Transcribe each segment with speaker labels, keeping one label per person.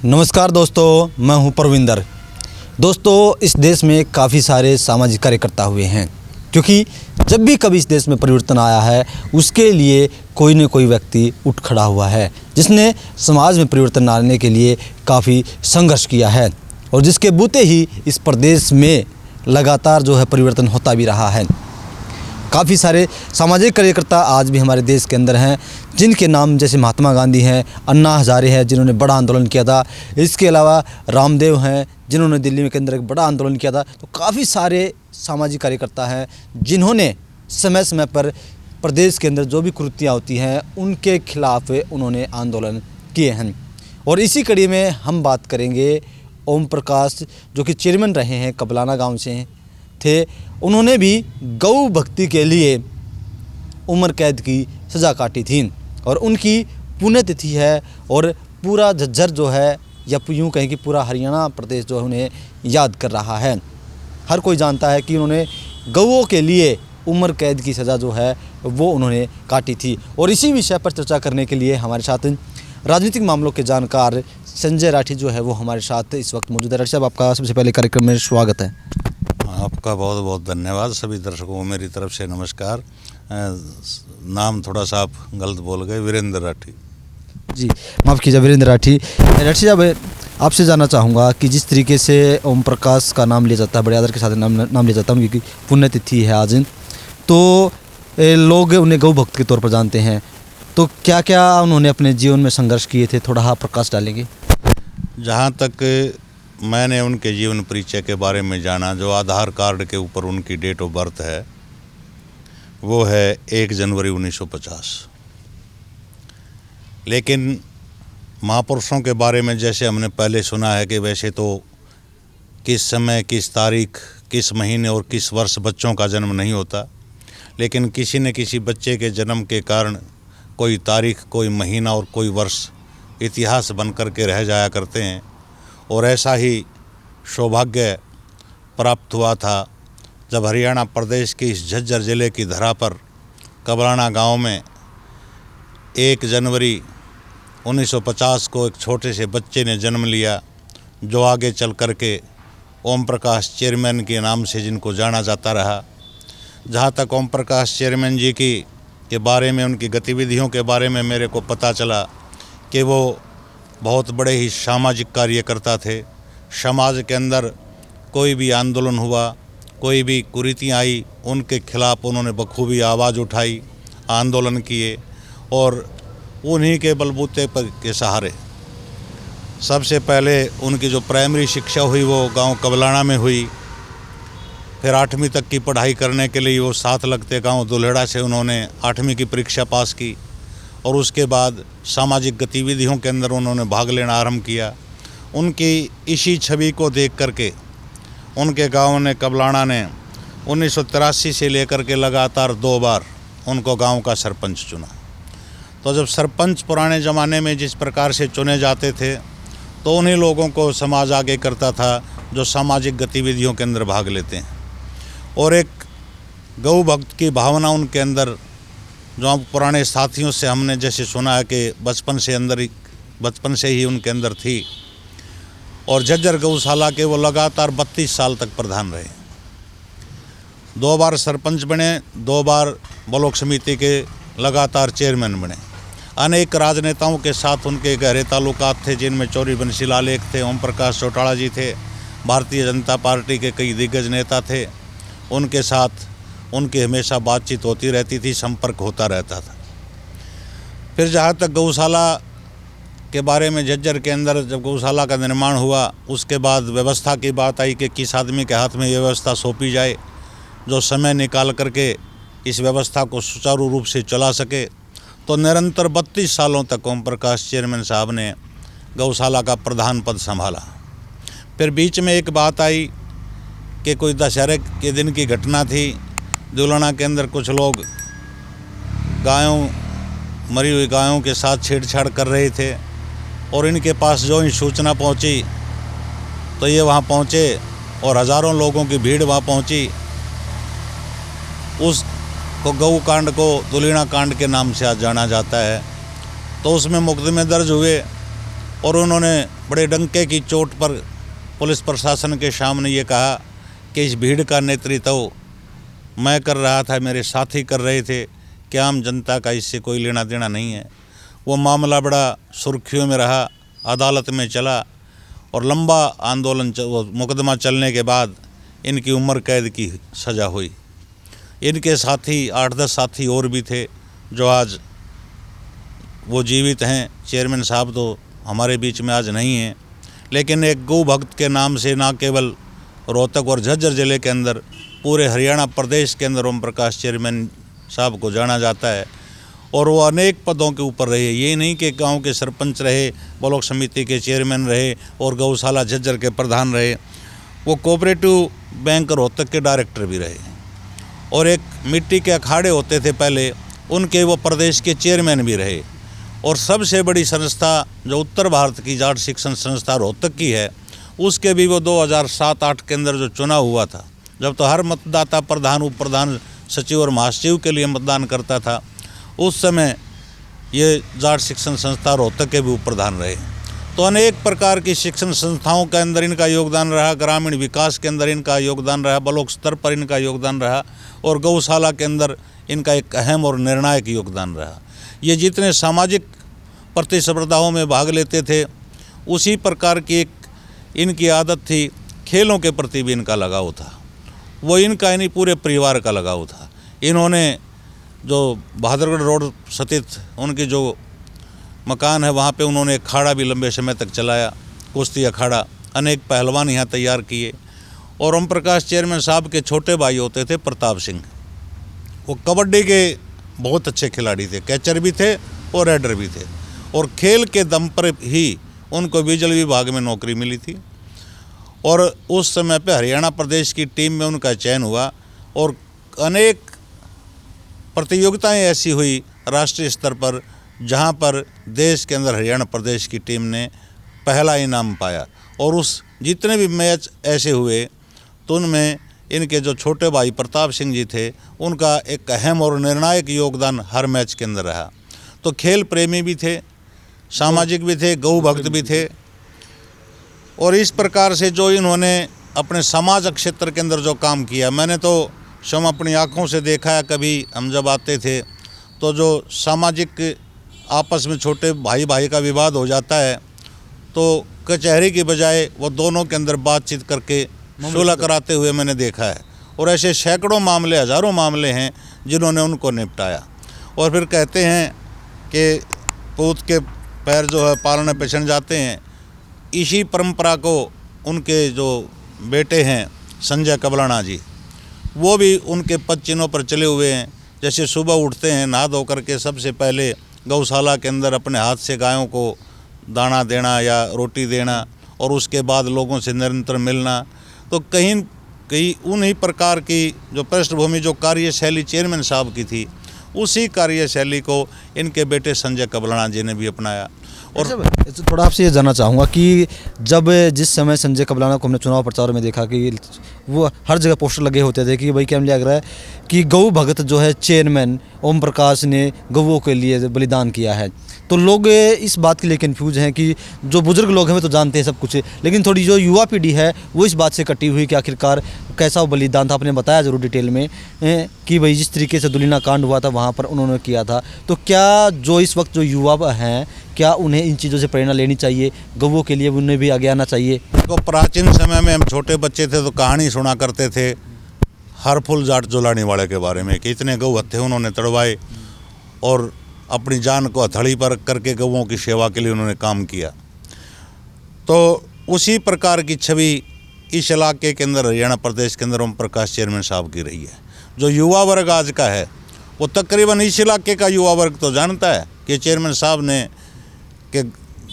Speaker 1: नमस्कार दोस्तों, मैं हूं परविंदर। दोस्तों, इस देश में काफ़ी सारे सामाजिक कार्यकर्ता हुए हैं, क्योंकि जब भी कभी इस देश में परिवर्तन आया है उसके लिए कोई न कोई व्यक्ति उठ खड़ा हुआ है, जिसने समाज में परिवर्तन लाने के लिए काफ़ी संघर्ष किया है और जिसके बूते ही इस प्रदेश में लगातार जो है परिवर्तन होता भी रहा है। काफ़ी सारे सामाजिक कार्यकर्ता आज भी हमारे देश के अंदर हैं, जिनके नाम जैसे महात्मा गांधी हैं, अन्ना हजारे हैं जिन्होंने बड़ा आंदोलन किया था, इसके अलावा रामदेव हैं जिन्होंने दिल्ली के अंदर एक बड़ा आंदोलन किया था। तो काफ़ी सारे सामाजिक कार्यकर्ता हैं जिन्होंने समय समय पर प्रदेश के अंदर जो भी कुरीतियाँ होती हैं उनके खिलाफ उन्होंने आंदोलन किए हैं। और इसी कड़ी में हम बात करेंगे ओम प्रकाश, जो कि चेयरमैन रहे हैं, कबलाना गाँव से थे। उन्होंने भी गौ भक्ति के लिए उम्र कैद की सज़ा काटी थी और उनकी पुण्यतिथि है और पूरा झज्जर जो है, या यूँ कहें कि पूरा हरियाणा प्रदेश जो है उन्हें याद कर रहा है। हर कोई जानता है कि उन्होंने गौओं के लिए उम्र कैद की सज़ा जो है वो उन्होंने काटी थी। और इसी विषय पर चर्चा करने के लिए हमारे साथ राजनीतिक मामलों के जानकार संजय राठी जो है वो हमारे साथ इस वक्त मौजूद है। राठी साहब, आपका सबसे पहले कार्यक्रम में स्वागत है।
Speaker 2: आपका बहुत बहुत धन्यवाद। सभी दर्शकों को मेरी तरफ से नमस्कार। नाम थोड़ा सा आप गलत बोल गए, वीरेंद्र राठी
Speaker 1: जी, माफ़ कीजिए, वीरेंद्र राठी। राठी साहब, आपसे जानना चाहूँगा कि जिस तरीके से ओम प्रकाश का नाम लिया जाता है, बड़े आदर के साथ नाम लिया जाता है, उनकी पुण्यतिथि है आज, तो लोग उन्हें गौ भक्त के तौर पर जानते हैं। तो क्या क्या उन्होंने अपने जीवन में संघर्ष किए थे, थोड़ा प्रकाश डालेंगे?
Speaker 2: जहाँ तक मैंने उनके जीवन परिचय के बारे में जाना, जो आधार कार्ड के ऊपर उनकी डेट ऑफ बर्थ है वो है 1 जनवरी 1950। लेकिन महापुरुषों के बारे में जैसे हमने पहले सुना है कि वैसे तो किस समय, किस तारीख, किस महीने और किस वर्ष बच्चों का जन्म नहीं होता, लेकिन किसी न किसी बच्चे के जन्म के कारण कोई तारीख, कोई महीना और कोई वर्ष इतिहास बन कर के रह जाया करते हैं। और ऐसा ही सौभाग्य प्राप्त हुआ था जब हरियाणा प्रदेश के इस झज्जर ज़िले की धरा पर कबलाना गांव में 1 जनवरी 1950 को एक छोटे से बच्चे ने जन्म लिया, जो आगे चल कर के ओम प्रकाश चेयरमैन के नाम से जिनको जाना जाता रहा। जहाँ तक ओम प्रकाश चेयरमैन जी के बारे में, उनकी गतिविधियों के बारे में मेरे को पता चला कि वो बहुत बड़े ही सामाजिक कार्यकर्ता थे। समाज के अंदर कोई भी आंदोलन हुआ, कोई भी कुरीतियाँ आई, उनके खिलाफ उन्होंने बखूबी आवाज़ उठाई, आंदोलन किए और उन्हीं के बलबूते पर के सहारे सबसे पहले उनकी जो प्राइमरी शिक्षा हुई वो गांव कबलाना में हुई। फिर 8वीं तक की पढ़ाई करने के लिए वो साथ लगते गांव दुल्हेड़ा से उन्होंने 8वीं की परीक्षा पास की और उसके बाद सामाजिक गतिविधियों के अंदर उन्होंने भाग लेना आरंभ किया। उनकी इसी छवि को देख करके उनके गांव ने, कबलाना ने 1983 से लेकर के लगातार 2 बार उनको गांव का सरपंच चुना। तो जब सरपंच पुराने ज़माने में जिस प्रकार से चुने जाते थे तो उन्हीं लोगों को समाज आगे करता था जो सामाजिक गतिविधियों के अंदर भाग लेते हैं। और एक गौ भक्त की भावना उनके अंदर, जो पुराने साथियों से हमने जैसे सुना है कि बचपन से ही उनके अंदर थी। और झज्जर गौशाला के वो लगातार 32 साल तक प्रधान रहे। 2 बार सरपंच बने, 2 बार ब्लॉक समिति के लगातार चेयरमैन बने। अनेक राजनेताओं के साथ उनके गहरे ताल्लुकात थे, जिनमें चौरी बंसीलाल एक थे, ओम प्रकाश चौटाला जी थे, भारतीय जनता पार्टी के कई दिग्गज नेता थे। उनके साथ उनकी हमेशा बातचीत होती रहती थी, संपर्क होता रहता था। फिर जहाँ तक गौशाला के बारे में, झज्जर के अंदर जब गौशाला का निर्माण हुआ उसके बाद व्यवस्था की बात आई कि किस आदमी के हाथ में ये व्यवस्था सौंपी जाए जो समय निकाल करके इस व्यवस्था को सुचारू रूप से चला सके। तो निरंतर 32 सालों तक ओम प्रकाश चेयरमैन साहब ने गौशाला का प्रधान पद संभाला। फिर बीच में एक बात आई कि कोई दशहरे के दिन की घटना थी। दुलाना के अंदर कुछ लोग मरी हुई गायों के साथ छेड़छाड़ कर रहे थे और इनके पास जो ही सूचना पहुंची तो ये वहां पहुंचे और हज़ारों लोगों की भीड़ वहां पहुंची। उस गौ कांड को दुलीना कांड के नाम से आज जाना जाता है। तो उसमें मुकदमे दर्ज हुए और उन्होंने बड़े डंके की चोट पर पुलिस प्रशासन के सामने ये कहा कि इस भीड़ का नेतृत्व मैं कर रहा था, मेरे साथी कर रहे थे, कि आम जनता का इससे कोई लेना देना नहीं है। वो मामला बड़ा सुर्खियों में रहा, अदालत में चला और लंबा आंदोलन मुकदमा चलने के बाद इनकी उम्र कैद की सज़ा हुई। इनके साथी 8-10 साथी और भी थे जो आज वो जीवित हैं। चेयरमैन साहब तो हमारे बीच में आज नहीं हैं, लेकिन एक गौ भक्त के नाम से ना केवल रोहतक और झज्जर ज़िले के अंदर, पूरे हरियाणा प्रदेश के अंदर ओम प्रकाश चेयरमैन साहब को जाना जाता है। और वो अनेक पदों के ऊपर रहे, ये नहीं कि गांव के सरपंच रहे, ब्लॉक समिति के चेयरमैन रहे और गौशाला झज्जर के प्रधान रहे, वो कोऑपरेटिव बैंक रोहतक के डायरेक्टर भी रहे और एक मिट्टी के अखाड़े होते थे पहले, उनके वो प्रदेश के चेयरमैन भी रहे। और सबसे बड़ी संस्था जो उत्तर भारत की जाट शिक्षण संस्था रोहतक की है, उसके भी वो 2007-8 के अंदर जो चुनाव हुआ था, जब तो हर मतदाता प्रधान, उप प्रधान, सचिव और महासचिव के लिए मतदान करता था, उस समय ये जाट शिक्षण संस्था रोहतक के भी उप प्रधान रहे। तो अनेक प्रकार की शिक्षण संस्थाओं के अंदर इनका योगदान रहा, ग्रामीण विकास के अंदर इनका योगदान रहा, ब्लॉक स्तर पर इनका योगदान रहा और गौशाला के अंदर इनका एक अहम और निर्णायक योगदान रहा। ये जितने सामाजिक प्रतिस्पर्धाओं में भाग लेते थे, उसी प्रकार की एक इनकी आदत थी। खेलों के प्रति भी इनका लगाव था, वो इनका नहीं पूरे परिवार का लगाव था। इन्होंने जो बहादुरगढ़ रोड स्थित उनकी जो मकान है, वहाँ पे उन्होंने एक अखाड़ा भी लंबे समय तक चलाया, कुश्ती अखाड़ा। अनेक पहलवान यहाँ तैयार किए। और ओम प्रकाश चेयरमैन साहब के छोटे भाई होते थे प्रताप सिंह, वो कबड्डी के बहुत अच्छे खिलाड़ी थे, कैचर भी थे और रेडर भी थे। और खेल के दम पर ही उनको बिजली विभाग में नौकरी मिली थी और उस समय पे हरियाणा प्रदेश की टीम में उनका चयन हुआ और अनेक प्रतियोगिताएं ऐसी हुई राष्ट्रीय स्तर पर, जहां पर देश के अंदर हरियाणा प्रदेश की टीम ने पहला इनाम पाया। और उस जितने भी मैच ऐसे हुए तो उनमें इनके जो छोटे भाई प्रताप सिंह जी थे, उनका एक अहम और निर्णायक योगदान हर मैच के अंदर रहा। तो खेल प्रेमी भी थे, सामाजिक भी थे, गौ भक्त भी थे। और इस प्रकार से जो इन्होंने अपने समाज क्षेत्र के अंदर जो काम किया, मैंने तो स्वयं अपनी आँखों से देखा है। कभी हम जब आते थे तो जो सामाजिक आपस में छोटे भाई भाई का विवाद हो जाता है, तो कचहरी की बजाय वो दोनों के अंदर बातचीत करके सुलह कराते हुए मैंने देखा है। और ऐसे सैकड़ों मामले, हज़ारों मामले हैं जिन्होंने उनको निपटाया। और फिर कहते हैं कि पूत के पैर जो है पालने पेछण जाते हैं। इसी परंपरा को उनके जो बेटे हैं संजय कबलाना जी, वो भी उनके पद चिन्हों पर चले हुए हैं। जैसे सुबह उठते हैं, नहा धो करके सबसे पहले गौशाला के अंदर अपने हाथ से गायों को दाना देना या रोटी देना और उसके बाद लोगों से निरंतर मिलना। तो कहीं कहीं उन्हीं प्रकार की जो पृष्ठभूमि, जो कार्यशैली चेयरमैन साहब की थी, उसी कार्यशैली को इनके बेटे संजय कबलाना जी ने भी अपनाया। और
Speaker 1: थोड़ा आपसे ये जानना चाहूँगा कि जब जिस समय संजय कबलाना को हमने चुनाव प्रचार में देखा कि वो हर जगह पोस्टर लगे होते थे कि भाई क्या लग रहा है कि गौ भगत जो है चेयरमैन ओम प्रकाश ने गौओं के लिए बलिदान किया है, तो लोग इस बात के लिए कन्फ्यूज हैं कि जो बुजुर्ग लोग हैं वे तो जानते हैं सब कुछ, लेकिन थोड़ी जो युवा पीढ़ी है वो इस बात से कटी हुई कि आखिरकार कैसा वो बलिदान था। आपने बताया जरूर डिटेल में कि भाई जिस तरीके से दुलीना कांड हुआ था वहाँ पर उन्होंने किया था। तो क्या जो इस वक्त जो युवा हैं, क्या उन्हें इन चीज़ों से प्रेरणा लेनी चाहिए, गौओं के लिए उन्हें भी आगे आना चाहिए?
Speaker 2: तो प्राचीन समय में हम छोटे बच्चे थे तो कहानी सुना करते थे हरफुल जाट जुलानी वाले के बारे में कि इतने गौ हत्थे उन्होंने तड़वाए और अपनी जान को हथेली पर करके गौओं की सेवा के लिए उन्होंने काम किया। तो उसी प्रकार की छवि इस इलाके के अंदर, हरियाणा प्रदेश के अंदर ओम प्रकाश चेयरमैन साहब की रही है। जो युवा वर्ग आज का है वो तकरीबन इस इलाके का युवा वर्ग तो जानता है कि चेयरमैन साहब ने कि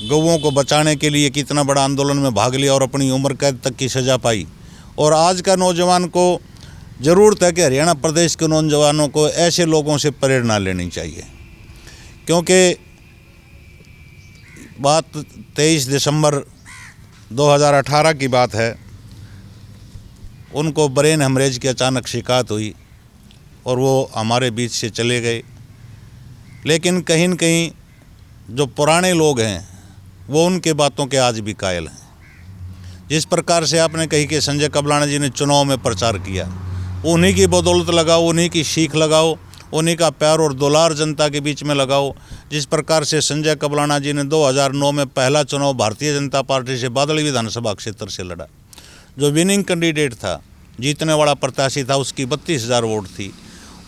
Speaker 2: गौओं को बचाने के लिए कितना बड़ा आंदोलन में भाग लिया और अपनी उम्र कैद तक की सज़ा पाई। और आज का नौजवान को ज़रूरत है कि हरियाणा प्रदेश के नौजवानों को ऐसे लोगों से प्रेरणा लेनी चाहिए, क्योंकि बात 23 दिसंबर 2018 की बात है। उनको ब्रेन हेमरेज की अचानक शिकायत हुई और वो हमारे बीच से चले गए। लेकिन कहीं न कहीं जो पुराने लोग हैं वो उनके बातों के आज भी कायल हैं। जिस प्रकार से आपने कही कि संजय कबलाना जी ने चुनाव में प्रचार किया, उन्हीं की बदौलत लगाओ, उन्हीं की सीख लगाओ, उन्हीं का प्यार और दुलार जनता के बीच में लगाओ। जिस प्रकार से संजय कबलाना जी ने 2009 में पहला चुनाव भारतीय जनता पार्टी से बादली विधानसभा क्षेत्र से लड़ा। जो विनिंग कैंडिडेट था, जीतने वाला प्रत्याशी था, उसकी 32,000 वोट थी।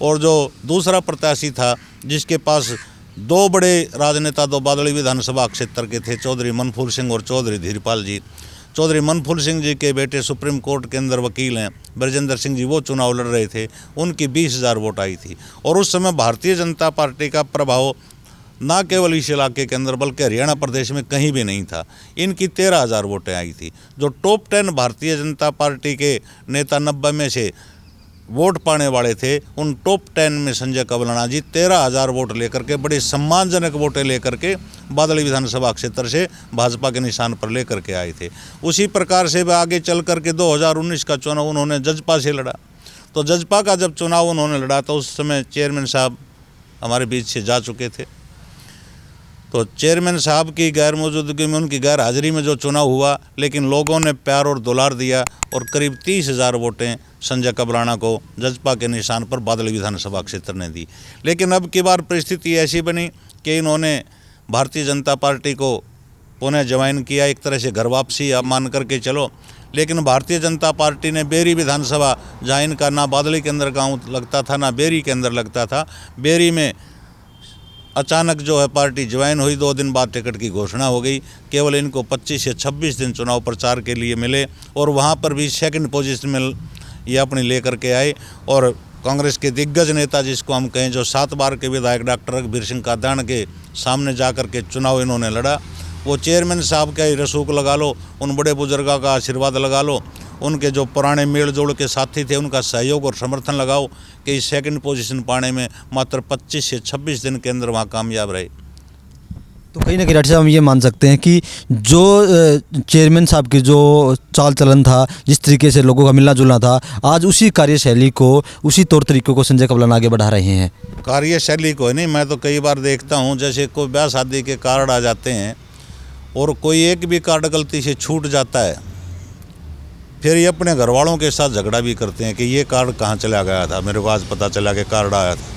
Speaker 2: और जो दूसरा प्रत्याशी था जिसके पास दो बड़े राजनेता दो बादली विधानसभा क्षेत्र के थे, चौधरी मनफूल सिंह और चौधरी धीरपाल जी। चौधरी मनफूल सिंह जी के बेटे सुप्रीम कोर्ट के अंदर वकील हैं ब्रजेंद्र सिंह जी, वो चुनाव लड़ रहे थे, उनकी 20,000 वोट आई थी। और उस समय भारतीय जनता पार्टी का प्रभाव ना केवल इस इलाके के अंदर बल्कि हरियाणा प्रदेश में कहीं भी नहीं था। इनकी 13,000 वोटें आई थी। जो टॉप 10 भारतीय जनता पार्टी के नेता 90 में से वोट पाने वाले थे, उन टॉप 10 में संजय कबलाना जी 13,000 वोट लेकर के, बड़े सम्मानजनक वोटें लेकर के बादली विधानसभा क्षेत्र से भाजपा के निशान पर लेकर के आए थे। उसी प्रकार से वह आगे चल करके 2019 का चुनाव उन्होंने जजपा से लड़ा। तो जजपा का जब चुनाव उन्होंने लड़ा तो उस समय चेयरमैन साहब हमारे बीच से जा चुके थे। तो चेयरमैन साहब की गैर मौजूदगी में, उनकी गैर हाजिरी में जो चुनाव हुआ, लेकिन लोगों ने प्यार और दुलार दिया और करीब 30,000 वोटें संजय कबलाना को जजपा के निशान पर बादली विधानसभा क्षेत्र ने दी। लेकिन अब की बार परिस्थिति ऐसी बनी कि इन्होंने भारतीय जनता पार्टी को पुनः ज्वाइन किया, एक तरह से घर वापसी आप मान करके चलो। लेकिन भारतीय जनता पार्टी ने बेरी विधानसभा, जहाँ इनका ना बादली के अंदर गाँव लगता था ना बेरी के अंदर लगता था, बेरी में अचानक जो है पार्टी ज्वाइन हुई। 2 दिन बाद टिकट की घोषणा हो गई। केवल इनको 25 से 26 दिन चुनाव प्रचार के लिए मिले और वहाँ पर भी सेकंड पोजीशन में ये अपनी लेकर के आए। और कांग्रेस के दिग्गज नेता जिसको हम कहें, जो 7 बार के विधायक डॉक्टर रघुवीर सिंह कादान के सामने जाकर के चुनाव इन्होंने लड़ा। वो चेयरमैन साहब का ही रसूख लगा लो, उन बड़े बुजुर्गों का आशीर्वाद लगा लो, उनके जो पुराने मेल जोड़ के साथी थे उनका सहयोग और समर्थन लगाओ कि इस सेकंड पोजीशन पाने में मात्र 25 से 26 दिन के अंदर वहाँ कामयाब रहे।
Speaker 1: तो कहीं ना कहीं राठी साहब हम ये मान सकते हैं कि जो चेयरमैन साहब की जो चाल चलन था, जिस तरीके से लोगों का मिलना जुलना था, आज उसी कार्यशैली को, उसी तौर तरीकों को संजय कबलाना आगे बढ़ा रहे हैं।
Speaker 2: कार्यशैली को नहीं, मैं तो कई बार देखता हूँ जैसे कोई ब्याह शादी के कार्ड आ जाते हैं और कोई एक भी कार्ड गलती से छूट जाता है, फिर ये अपने घर वालों के साथ झगड़ा भी करते हैं कि ये कार्ड कहाँ चला गया था, मेरे को आज पता चला कि कार्ड आया था।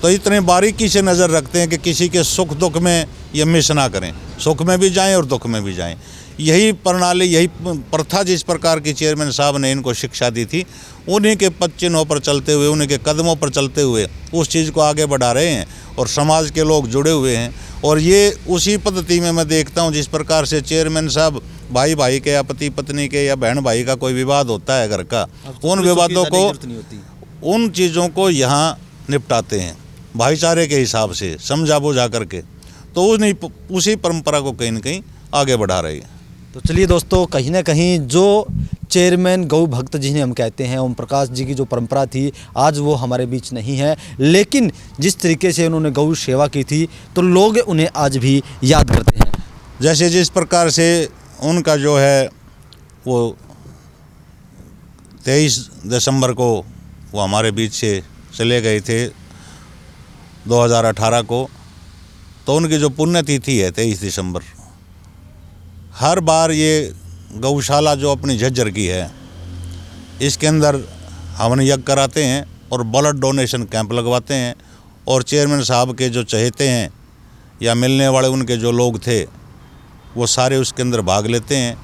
Speaker 2: तो इतने बारीकी से नज़र रखते हैं कि किसी के सुख दुख में ये मिस ना करें, सुख में भी जाएं और दुख में भी जाएं। यही प्रणाली, यही प्रथा जिस प्रकार की चेयरमैन साहब ने इनको शिक्षा दी थी, उन्हीं के पद चिन्हों पर चलते हुए, उन्हीं के कदमों पर चलते हुए उस चीज़ को आगे बढ़ा रहे हैं और समाज के लोग जुड़े हुए हैं। और ये उसी पद्धति में मैं देखता हूँ जिस प्रकार से चेयरमैन साहब भाई भाई के या पति पत्नी के या बहन भाई का कोई विवाद होता है घर का, उन विवादों को, उन चीज़ों को यहाँ निपटाते हैं भाईचारे के हिसाब से, समझा बुझा करके। तो उसी परंपरा को कहीं न कहीं आगे बढ़ा रही है।
Speaker 1: तो चलिए दोस्तों, कहीं ना कहीं जो चेयरमैन गौ भक्त जिन्हें हम कहते हैं, ओम प्रकाश जी की जो परंपरा थी, आज वो हमारे बीच नहीं है। लेकिन जिस तरीके से उन्होंने गौ सेवा की थी तो लोग उन्हें आज भी याद करते हैं।
Speaker 2: जैसे जिस प्रकार से उनका जो है वो 23 दिसंबर को वो हमारे बीच से चले गए थे 2018 को, तो उनकी जो पुण्यतिथि है 23 दिसंबर। हर बार ये गौशाला जो अपनी झज्जर की है, इसके अंदर हवन यज्ञ कराते हैं और ब्लड डोनेशन कैंप लगवाते हैं। और चेयरमैन साहब के जो चहेते हैं या मिलने वाले उनके जो लोग थे, वो सारे उसके अंदर भाग लेते हैं।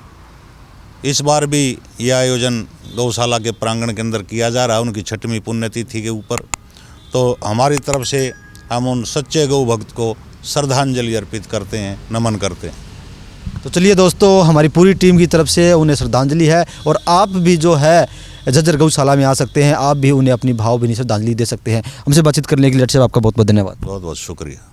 Speaker 2: इस बार भी यह आयोजन गौशाला के प्रांगण के अंदर किया जा रहा है उनकी 6वीं पुण्यतिथि के ऊपर। तो हमारी तरफ से हम उन सच्चे गौ भक्त को श्रद्धांजलि अर्पित करते हैं, नमन करते हैं।
Speaker 1: तो चलिए दोस्तों, हमारी पूरी टीम की तरफ से उन्हें श्रद्धांजलि है। और आप भी जो है झज्जर गौशाला में आ सकते हैं, आप भी उन्हें अपनी भावभीनी श्रद्धांजलि दे सकते हैं। हमसे बातचीत करने के लिए राठी साहब आपका बहुत बहुत धन्यवाद।
Speaker 2: बहुत बहुत शुक्रिया।